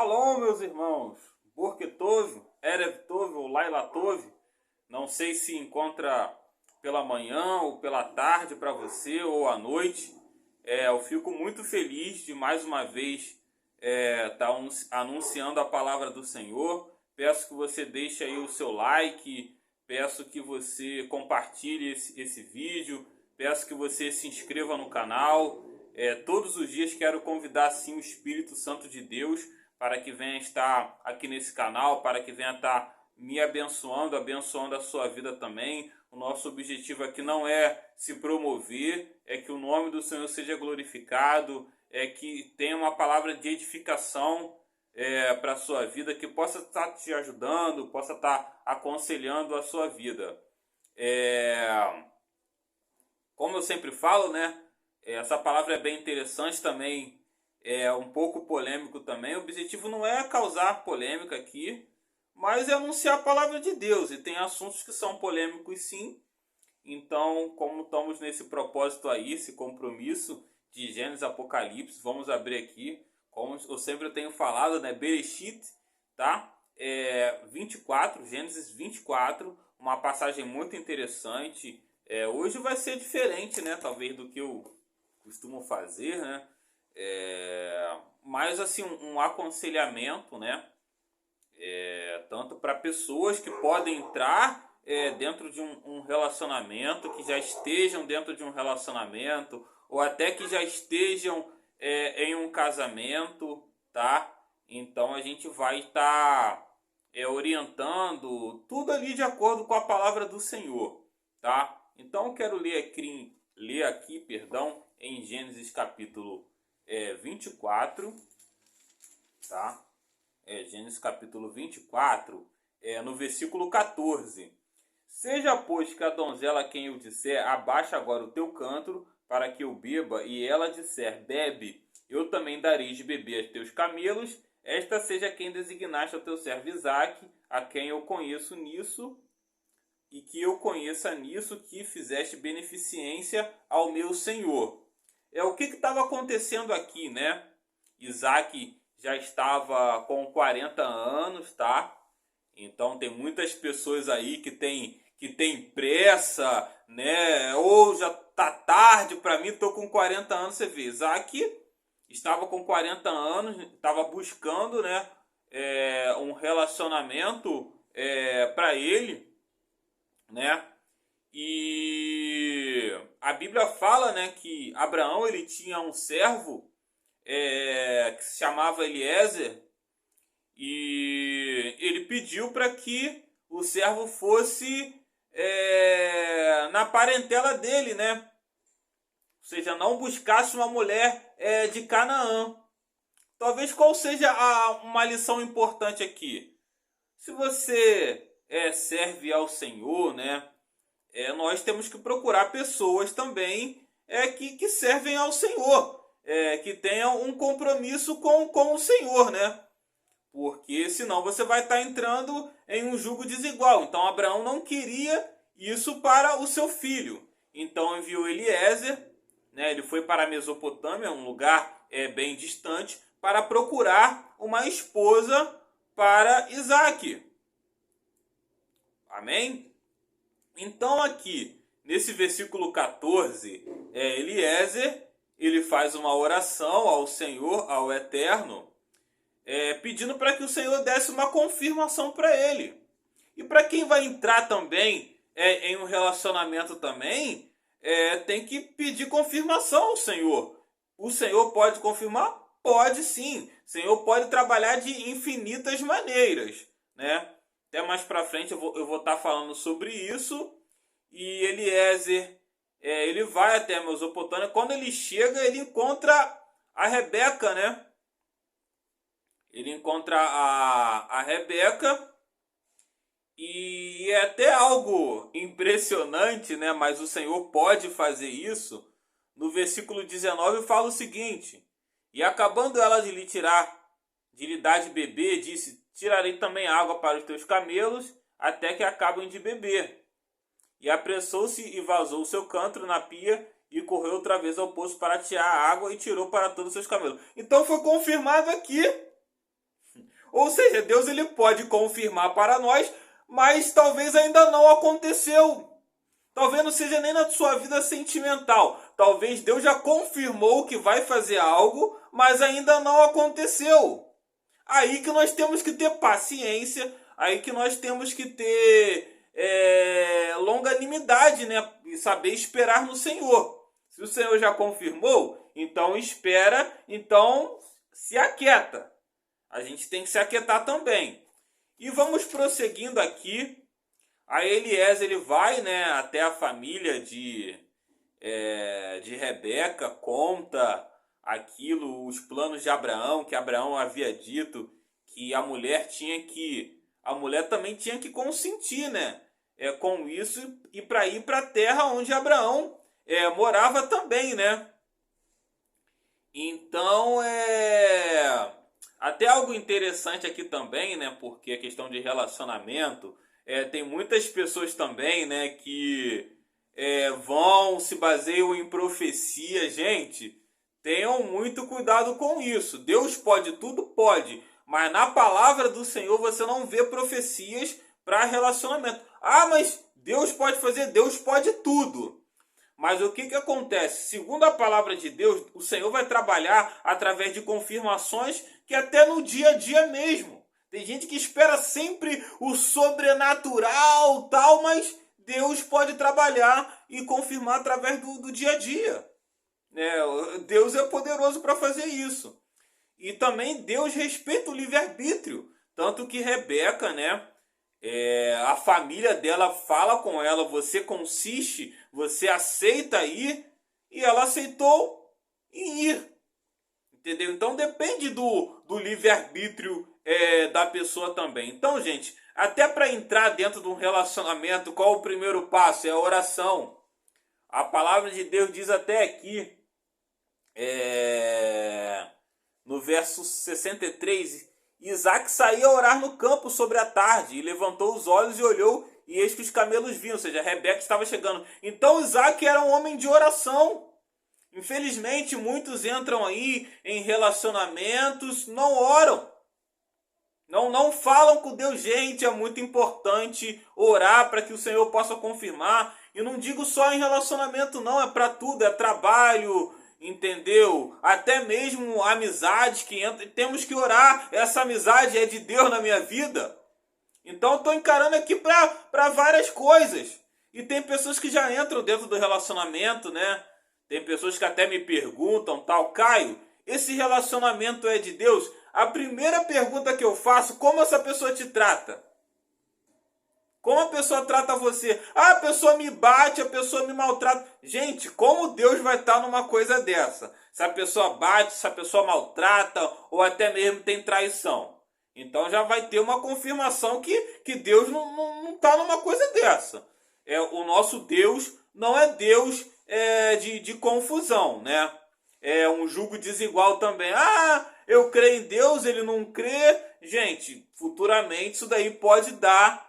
Shalom, meus irmãos. Boker Tov, Erev Tov ou Laila Tov. Não sei se encontra pela manhã ou pela tarde para você ou à noite. Eu fico muito feliz de mais uma vez estar anunciando a palavra do Senhor. Peço que você deixe aí o seu like, peço que você compartilhe esse vídeo, peço que você se inscreva no canal. Todos os dias quero convidar sim o Espírito Santo de Deus para que venha estar aqui nesse canal, para que venha estar me abençoando a sua vida também. O nosso objetivo aqui não é se promover, é que o nome do Senhor seja glorificado, é que tenha uma palavra de edificação para a sua vida, que possa estar te ajudando, possa estar aconselhando a sua vida. Como eu sempre falo, né? Essa palavra é bem interessante também, é um pouco polêmico também. O objetivo não é causar polêmica aqui, mas é anunciar a palavra de Deus. E tem assuntos que são polêmicos sim. Então, como estamos nesse propósito aí, esse compromisso de Gênesis Apocalipse, vamos abrir aqui, como eu sempre tenho falado, né? Bereshit, tá? 24, Gênesis 24, uma passagem muito interessante. Hoje vai ser diferente, né? Talvez do que eu costumo fazer, né? Mas assim, um aconselhamento, né? Tanto para pessoas que podem entrar dentro de um relacionamento, que já estejam dentro de um relacionamento, ou até que já estejam em um casamento, tá? Então a gente vai estar orientando tudo ali de acordo com a palavra do Senhor, tá? Então eu quero ler aqui, em Gênesis capítulo 24, tá? Gênesis capítulo 24, no versículo 14. Seja, pois, que a donzela a quem eu disser, abaixa agora o teu cântaro, para que eu beba, e ela disser, bebe, eu também darei de beber a teus camelos, esta seja quem designaste ao teu servo Isaque, a quem eu conheço nisso, e que eu conheça nisso que fizeste beneficência ao meu senhor. O que estava acontecendo aqui, né? Isaque já estava com 40 anos, tá? Então tem muitas pessoas aí que tem pressa, né? Ou já tá tarde para mim, tô com 40 anos, você vê. Isaac estava com 40 anos, estava buscando, né? Um relacionamento para ele, né? E a Bíblia fala, né, que Abraão ele tinha um servo que se chamava Eliezer, e ele pediu para que o servo fosse na parentela dele, né? Ou seja, não buscasse uma mulher de Canaã. Talvez qual seja uma lição importante aqui? Se você serve ao Senhor, né? Nós temos que procurar pessoas também que servem ao Senhor, que tenham um compromisso com o Senhor, né? Porque senão você vai estar entrando em um jugo desigual. Então Abraão não queria isso para o seu filho. Então enviou Eliezer, né? Ele foi para a Mesopotâmia, um lugar bem distante, para procurar uma esposa para Isaque. Amém? Então aqui, nesse versículo 14, Eliezer, ele faz uma oração ao Senhor, ao Eterno, pedindo para que o Senhor desse uma confirmação para ele. E para quem vai entrar também em um relacionamento também, tem que pedir confirmação ao Senhor. O Senhor pode confirmar? Pode sim. O Senhor pode trabalhar de infinitas maneiras, né? Até mais para frente eu vou estar falando sobre isso. E Eliezer, ele vai até a Mesopotâmia. Quando ele chega, ele encontra a Rebeca, né? Ele encontra a Rebeca, e é até algo impressionante, né? Mas o Senhor pode fazer isso. No versículo 19 fala o seguinte: e acabando ela de lhe dar de beber, disse, tirarei também água para os teus camelos, até que acabem de beber. E apressou-se e vazou o seu cântaro na pia, e correu outra vez ao poço para tirar a água, e tirou para todos os seus camelos. Então foi confirmado aqui Ou seja, Deus ele pode confirmar para nós, mas talvez ainda não aconteceu. Talvez não seja nem na sua vida sentimental. Talvez Deus já confirmou que vai fazer algo, mas ainda não aconteceu. Aí que nós temos que ter paciência, aí que nós temos que ter longanimidade, né? E saber esperar no Senhor. Se o Senhor já confirmou, então espera, então se aquieta. A gente tem que se aquietar também. E vamos prosseguindo aqui. Aí Eliezer ele vai, né, até a família de Rebeca, conta aquilo, os planos de Abraão, que Abraão havia dito que a mulher também tinha que consentir, né, com isso e para ir para a terra onde Abraão morava também, né. Então até algo interessante aqui também, né, porque a questão de relacionamento, tem muitas pessoas também, né, que se baseiam em profecia. Gente, tenham muito cuidado com isso. Deus pode tudo? Pode. Mas na palavra do Senhor você não vê profecias para relacionamento. Ah, mas Deus pode fazer? Deus pode tudo. Mas o que acontece? Segundo a palavra de Deus, o Senhor vai trabalhar através de confirmações que até no dia a dia mesmo. Tem gente que espera sempre o sobrenatural, tal, mas Deus pode trabalhar e confirmar através do dia a dia. Deus é poderoso para fazer isso. E também Deus respeita o livre-arbítrio. Tanto que Rebeca, né, a família dela fala com ela, você consiste, você aceita ir, e ela aceitou em ir. Entendeu? Então depende do livre-arbítrio da pessoa também. Então, gente, até para entrar dentro de um relacionamento, qual o primeiro passo? É a oração. A palavra de Deus diz até aqui, no verso 63, Isaac saía a orar no campo sobre a tarde, e levantou os olhos e olhou, e eis que os camelos vinham, ou seja, Rebeca estava chegando. Então Isaac era um homem de oração. Infelizmente, muitos entram aí em relacionamentos, não oram. Não falam com Deus. Gente, é muito importante orar para que o Senhor possa confirmar. E não digo só em relacionamento, não. É para tudo. É trabalho, entendeu? Até mesmo amizades que entram. Temos que orar. Essa amizade é de Deus na minha vida. Então, eu estou encarando aqui para várias coisas. E tem pessoas que já entram dentro do relacionamento, né? Tem pessoas que até me perguntam, tal, Caio, esse relacionamento é de Deus? A primeira pergunta que eu faço, como essa pessoa te trata? Como a pessoa trata você? Ah, a pessoa me bate, a pessoa me maltrata. Gente, como Deus vai estar numa coisa dessa? Se a pessoa bate, se a pessoa maltrata, ou até mesmo tem traição. Então já vai ter uma confirmação que Deus não está numa coisa dessa. O nosso Deus não é Deus de confusão, né? É um jugo desigual também. Ah, eu creio em Deus, ele não crê. Gente, futuramente isso daí pode dar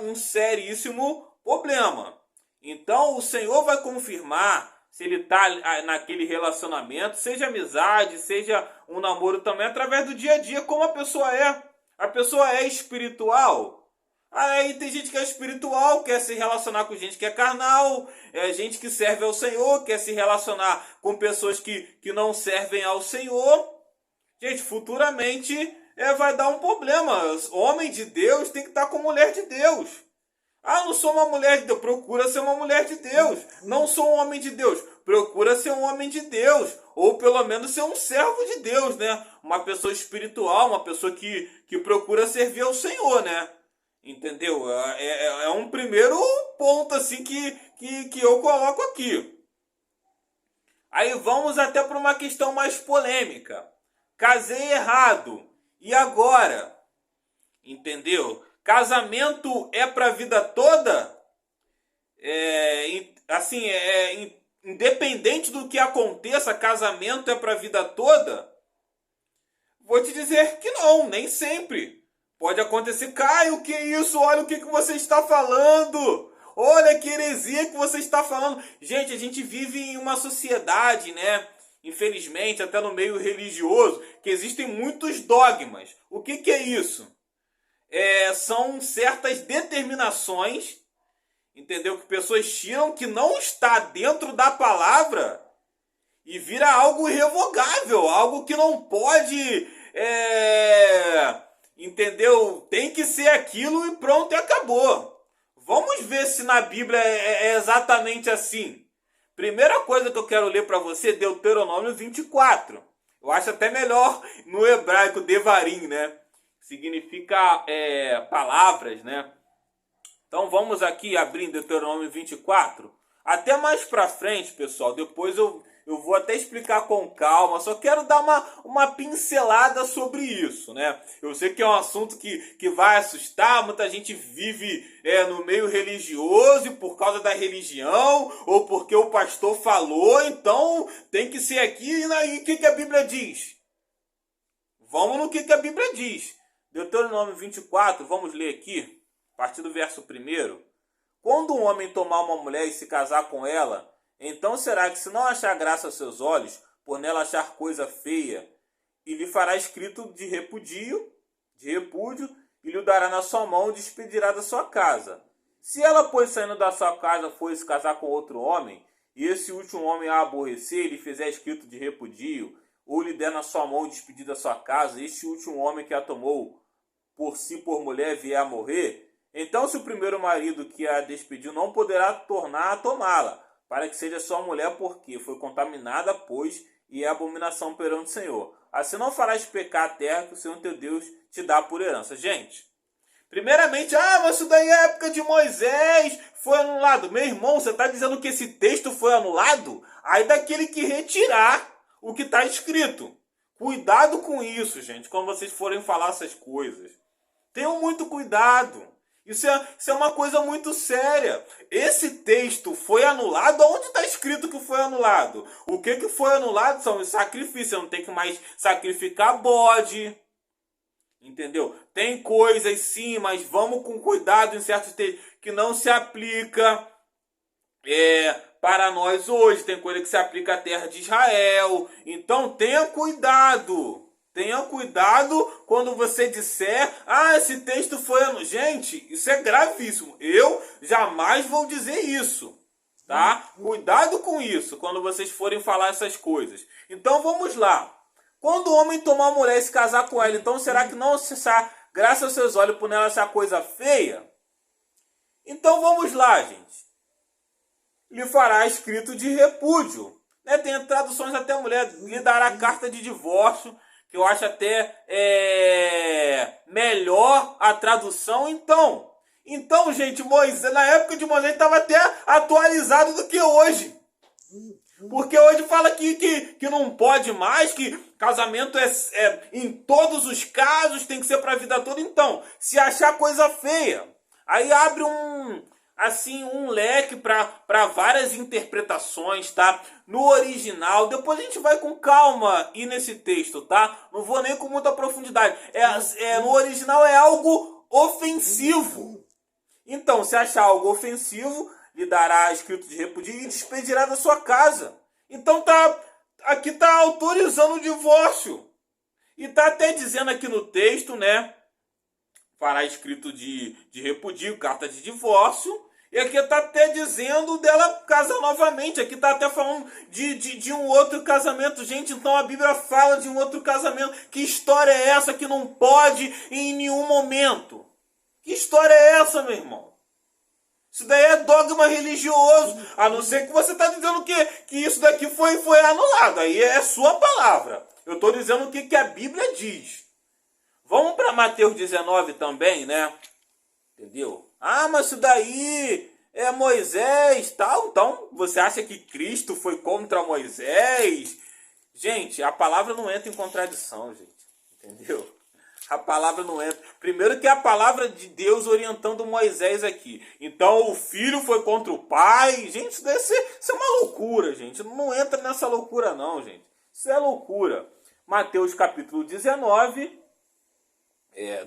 um seríssimo problema. Então o Senhor vai confirmar se ele está naquele relacionamento, seja amizade, seja um namoro também, através do dia a dia, como a pessoa é. A pessoa é espiritual. Aí tem gente que é espiritual, quer se relacionar com gente que é carnal, gente que serve ao Senhor, quer se relacionar com pessoas que não servem ao Senhor. Gente, futuramente vai dar um problema. Homem de Deus tem que estar com mulher de Deus. Ah, não sou uma mulher de Deus. Procura ser uma mulher de Deus. Não sou um homem de Deus. Procura ser um homem de Deus. Ou pelo menos ser um servo de Deus, né? Uma pessoa espiritual, uma pessoa que procura servir ao Senhor, né? Entendeu? É um primeiro ponto assim que eu coloco aqui. Aí vamos até para uma questão mais polêmica. Casei errado. E agora? Entendeu? Casamento é para a vida toda? Independente do que aconteça, casamento é para a vida toda? Vou te dizer que não, nem sempre. Pode acontecer, Caio, o que é isso? Olha o que você está falando. Olha que heresia que você está falando. Gente, a gente vive em uma sociedade, né, infelizmente, até no meio religioso, que existem muitos dogmas. O que é isso? São certas determinações, entendeu? Que pessoas tiram que não está dentro da palavra e vira algo irrevogável, algo que não pode, entendeu? Tem que ser aquilo e pronto, e acabou. Vamos ver se na Bíblia é exatamente assim. Primeira coisa que eu quero ler para você, Deuteronômio 24. Eu acho até melhor no hebraico Devarim, né? Significa palavras, né? Então vamos aqui abrir Deuteronômio 24. Até mais pra frente, pessoal, depois eu vou até explicar com calma, só quero dar uma pincelada sobre isso, né? Eu sei que é um assunto que vai assustar, muita gente vive no meio religioso e por causa da religião, ou porque o pastor falou, então tem que ser aqui, e o que a Bíblia diz? Vamos no que a Bíblia diz. Deuteronômio 24, vamos ler aqui, a partir do verso 1. Quando um homem tomar uma mulher e se casar com ela, então será que, se não achar graça aos seus olhos, por nela achar coisa feia, e lhe fará escrito de repúdio, e lhe dará na sua mão e despedirá da sua casa. Se ela, pois, saindo da sua casa, for se casar com outro homem, e esse último homem a aborrecer e lhe fizer escrito de repudio, ou lhe der na sua mão e despedir da sua casa, este último homem que a tomou por si por mulher vier a morrer, então se o primeiro marido que a despediu não poderá tornar a tomá-la, para que seja sua mulher, porque foi contaminada, pois, e é abominação perante o Senhor. Assim não farás pecar a terra que o Senhor teu Deus te dá por herança. Gente, primeiramente, mas isso daí é a época de Moisés, foi anulado. Meu irmão, você está dizendo que esse texto foi anulado? Aí daquele que retirar o que está escrito. Cuidado com isso, gente, quando vocês forem falar essas coisas. Tenham muito cuidado. Isso é uma coisa muito séria. Esse texto foi anulado? Onde está escrito que foi anulado? O que foi anulado são os sacrifícios. Você não tem que mais sacrificar bode. Entendeu? Tem coisas sim, mas vamos com cuidado em certos textos que não se aplica para nós hoje. Tem coisa que se aplica à terra de Israel. Então tenha cuidado. Tenha cuidado quando você disser, esse texto foi anulado. Gente, isso é gravíssimo. Eu jamais vou dizer isso, tá? Cuidado com isso quando vocês forem falar essas coisas. Então vamos lá. Quando o homem tomar uma mulher e se casar com ela, então será que não cessar, graças aos seus olhos, por nela achar coisa feia? Então vamos lá, gente. Lhe fará escrito de repúdio. Tem traduções até a mulher lhe dará carta de divórcio, que eu acho até melhor a tradução. Então, gente, Moisés, na época de Moisés estava até atualizado do que hoje. Porque hoje fala que não pode mais, que casamento em todos os casos tem que ser para a vida toda. Então, se achar coisa feia, aí abre um leque para várias interpretações, tá? No original, depois a gente vai com calma ir nesse texto, tá? Não vou nem com muita profundidade. No original é algo ofensivo. Então, se achar algo ofensivo, lhe dará escrito de repúdio e despedirá da sua casa. Então aqui tá autorizando o divórcio. E tá até dizendo aqui no texto, né? Fará escrito de repúdio, carta de divórcio. E aqui está até dizendo dela casar novamente. Aqui está até falando de um outro casamento. Gente, então a Bíblia fala de um outro casamento. Que história é essa que não pode em nenhum momento? Que história é essa, meu irmão? Isso daí é dogma religioso. A não ser que você está dizendo que isso daqui foi anulado. Aí é sua palavra. Eu estou dizendo o que a Bíblia diz. Vamos para Mateus 19 também, né? Entendeu? Mas isso daí é Moisés, tal. Então, você acha que Cristo foi contra Moisés? Gente, a palavra não entra em contradição, gente. Entendeu? A palavra não entra. Primeiro que é a palavra de Deus orientando Moisés aqui. Então, o filho foi contra o pai. Gente, isso deve ser, isso é uma loucura, gente. Não entra nessa loucura não, gente. Isso é loucura. Mateus capítulo 19,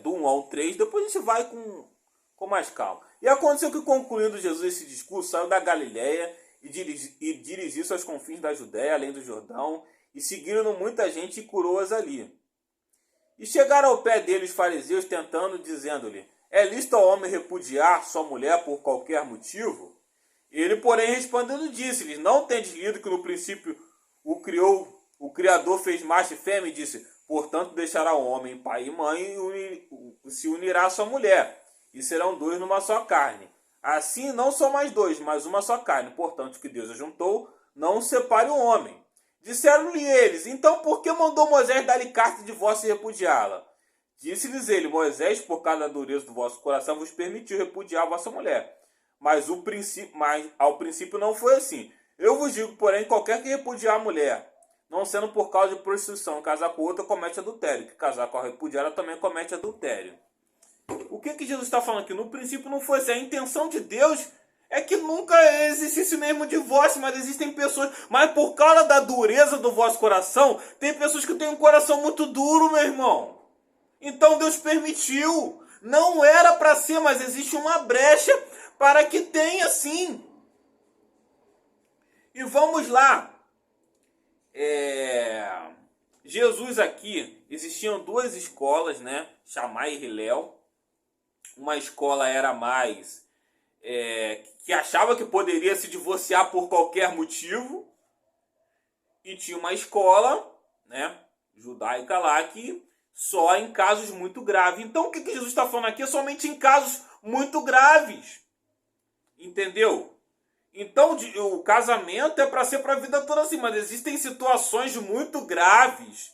do 1 ao 3. Depois a gente vai com mais calma. E aconteceu que, concluindo Jesus esse discurso, saiu da Galiléia e dirigiu-se aos confins da Judéia, além do Jordão, E seguiram muita gente e curou-as ali. E chegaram ao pé dele os fariseus, tentando, dizendo-lhe: é lícito ao homem repudiar sua mulher por qualquer motivo? Ele, porém, respondendo, disse-lhes: não tendes lido que no princípio o Criador fez macho e fêmea, e disse: portanto deixará o homem pai e mãe e se unirá à sua mulher, e serão dois numa só carne. Assim não são mais dois, mas uma só carne. Portanto, o que Deus ajuntou, não separe o homem. Disseram-lhe eles: então por que mandou Moisés dar-lhe carta de divórcio e repudiá-la? Disse-lhes ele: Moisés, por causa da dureza do vosso coração, vos permitiu repudiar a vossa mulher. Mas ao princípio não foi assim. Eu vos digo, porém, qualquer que repudiar a mulher, não sendo por causa de prostituição, casar com outra, comete adultério. Que casar com a repudiada também comete adultério. O que Jesus está falando aqui? No princípio não foi assim. A intenção de Deus é que nunca existisse mesmo divórcio, mas existem pessoas... Mas por causa da dureza do vosso coração, tem pessoas que têm um coração muito duro, meu irmão. Então Deus permitiu. Não era para ser, mas existe uma brecha para que tenha sim. E vamos lá. Jesus aqui, existiam duas escolas, né? Shammai e Hillel. Uma escola era mais... que achava que poderia se divorciar por qualquer motivo. E tinha uma escola, né, judaica lá, que só em casos muito graves. Então o que Jesus está falando aqui é somente em casos muito graves. Entendeu? Então o casamento é para ser para a vida toda assim, mas existem situações muito graves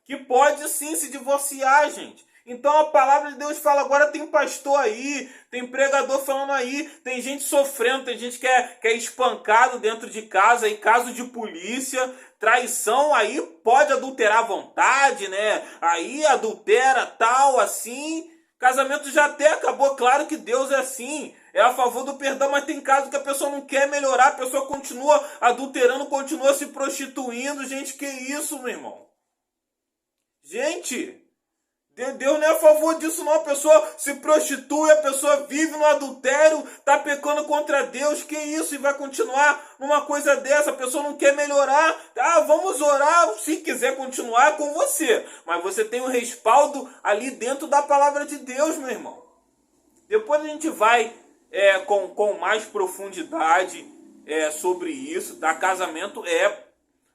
que pode sim se divorciar, gente. Então a palavra de Deus fala, agora tem pastor aí, tem pregador falando aí, tem gente sofrendo, tem gente que é espancado dentro de casa, aí caso de polícia, traição, aí pode adulterar à vontade, né? Aí adultera, tal, assim. Casamento já até acabou, claro que Deus é assim, é a favor do perdão, mas tem casos que a pessoa não quer melhorar, a pessoa continua adulterando, continua se prostituindo. Gente, que isso, meu irmão? Gente... Deus não é a favor disso não, a pessoa se prostitui, a pessoa vive no adultério, está pecando contra Deus, que isso, e vai continuar numa coisa dessa, a pessoa não quer melhorar, vamos orar, se quiser continuar com você, mas você tem um respaldo ali dentro da palavra de Deus, meu irmão. Depois a gente vai com mais profundidade sobre isso, tá? Casamento é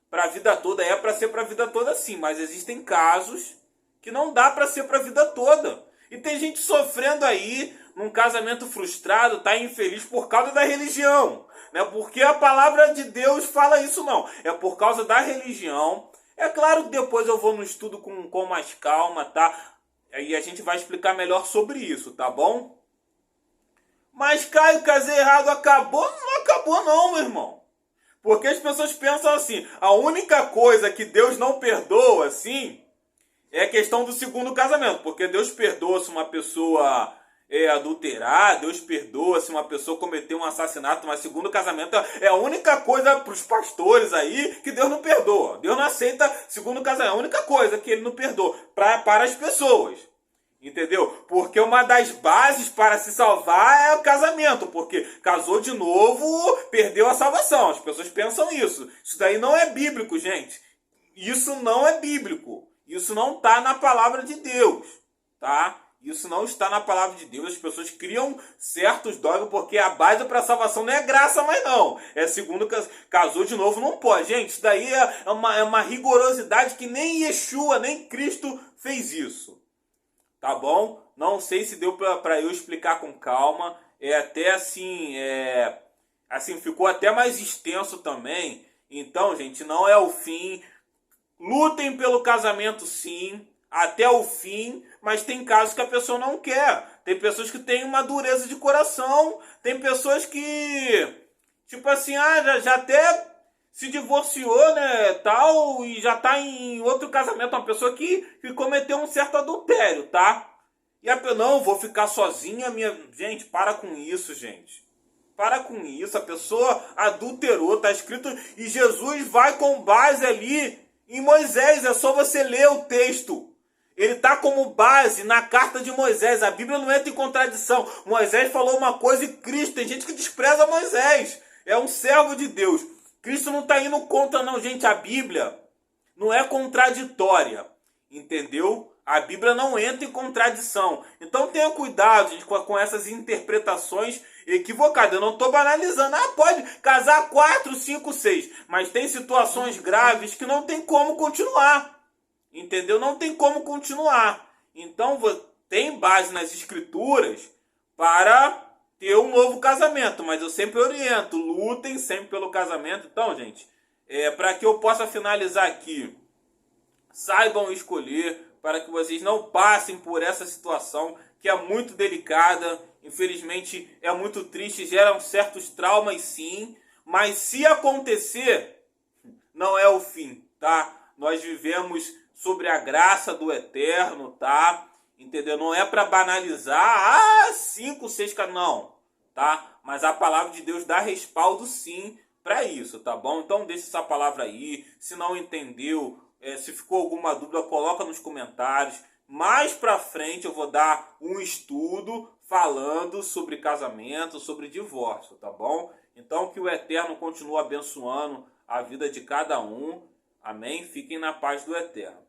para a vida toda, é para ser para a vida toda sim, mas existem casos que não dá para ser para a vida toda. E tem gente sofrendo aí num casamento frustrado, tá infeliz por causa da religião. Né? Porque a palavra de Deus fala isso não. É por causa da religião. É claro que depois eu vou no estudo com mais calma, tá? Aí a gente vai explicar melhor sobre isso, tá bom? Mas Caio, casei errado, acabou? Não acabou não, meu irmão. Porque as pessoas pensam assim, a única coisa que Deus não perdoa, assim... é a questão do segundo casamento, porque Deus perdoa se uma pessoa adulterar, Deus perdoa se uma pessoa cometer um assassinato, mas segundo casamento é a única coisa para os pastores aí que Deus não perdoa. Deus não aceita segundo casamento, é a única coisa que ele não perdoa para as pessoas. Entendeu? Porque uma das bases para se salvar é o casamento, porque casou de novo, perdeu a salvação. As pessoas pensam isso. Isso daí não é bíblico, gente. Isso não é bíblico. Isso não está na palavra de Deus, tá? Isso não está na palavra de Deus. As pessoas criam certos dogmas porque a base para a salvação não é graça mais não. É segundo casou de novo, não pode. Gente, isso daí é uma rigorosidade que nem Yeshua, nem Cristo fez isso. Tá bom? Não sei se deu para eu explicar com calma. É até assim, assim, ficou até mais extenso também. Então, gente, não é o fim. Lutem pelo casamento sim, até o fim, mas tem casos que a pessoa não quer. Tem pessoas que têm uma dureza de coração, tem pessoas que, tipo assim, já até se divorciou, né, tal, e já tá em outro casamento, uma pessoa que cometeu um certo adultério, tá? E a pessoa, não, vou ficar sozinha, Gente, para com isso, gente. Para com isso, a pessoa adulterou, tá escrito, e Jesus vai com base ali em Moisés, é só você ler o texto. Ele está como base na carta de Moisés. A Bíblia não entra em contradição. Moisés falou uma coisa e Cristo. Tem gente que despreza Moisés. É um servo de Deus. Cristo não está indo contra não, gente. A Bíblia não é contraditória, entendeu? A Bíblia não entra em contradição. Então tenha cuidado, gente, com essas interpretações equivocadas. Eu não estou banalizando. Ah, pode casar 4, 5, 6. Mas tem situações graves que não tem como continuar. Entendeu? Não tem como continuar. Então tem base nas escrituras para ter um novo casamento. Mas eu sempre oriento, lutem sempre pelo casamento. Então, gente, para que eu possa finalizar aqui, saibam escolher, para que vocês não passem por essa situação que é muito delicada, infelizmente é muito triste, geram certos traumas sim, mas se acontecer, não é o fim, tá? Nós vivemos sobre a graça do Eterno, tá? Entendeu? Não é para banalizar, 5, 6, não, tá? Mas a palavra de Deus dá respaldo sim para isso, tá bom? Então deixa essa palavra aí, se não entendeu, se ficou alguma dúvida, coloca nos comentários. Mais pra frente eu vou dar um estudo falando sobre casamento, sobre divórcio, tá bom? Então que o Eterno continue abençoando a vida de cada um. Amém? Fiquem na paz do Eterno.